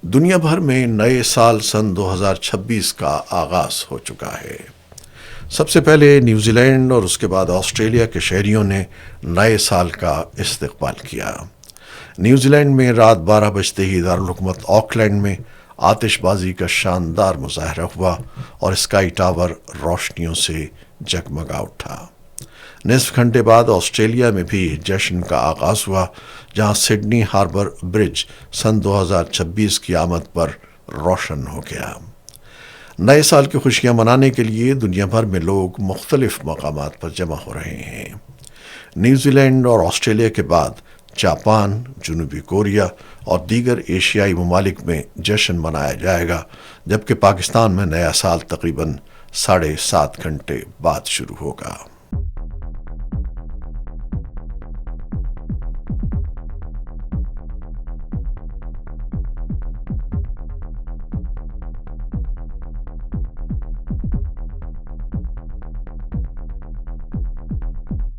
دنیا بھر میں نئے سال سن 2026 کا آغاز ہو چکا ہے۔ سب سے پہلے نیوزی لینڈ اور اس کے بعد آسٹریلیا کے شہریوں نے نئے سال کا استقبال کیا۔ نیوزی لینڈ میں رات 12 بجتے ہی دارالحکومت آکلینڈ میں آتش بازی کا شاندار مظاہرہ ہوا اور اسکائی ٹاور روشنیوں سے جگمگا اٹھا۔ نصف گھنٹے بعد آسٹریلیا میں بھی جشن کا آغاز ہوا، جہاں سڈنی ہاربر برج سن 2026 کی آمد پر روشن ہو گیا۔ نئے سال کی خوشیاں منانے کے لیے دنیا بھر میں لوگ مختلف مقامات پر جمع ہو رہے ہیں۔ نیوزی لینڈ اور آسٹریلیا کے بعد جاپان، جنوبی کوریا اور دیگر ایشیائی ممالک میں جشن منایا جائے گا، جبکہ پاکستان میں نیا سال تقریباً 7.5 گھنٹے بعد شروع ہوگا۔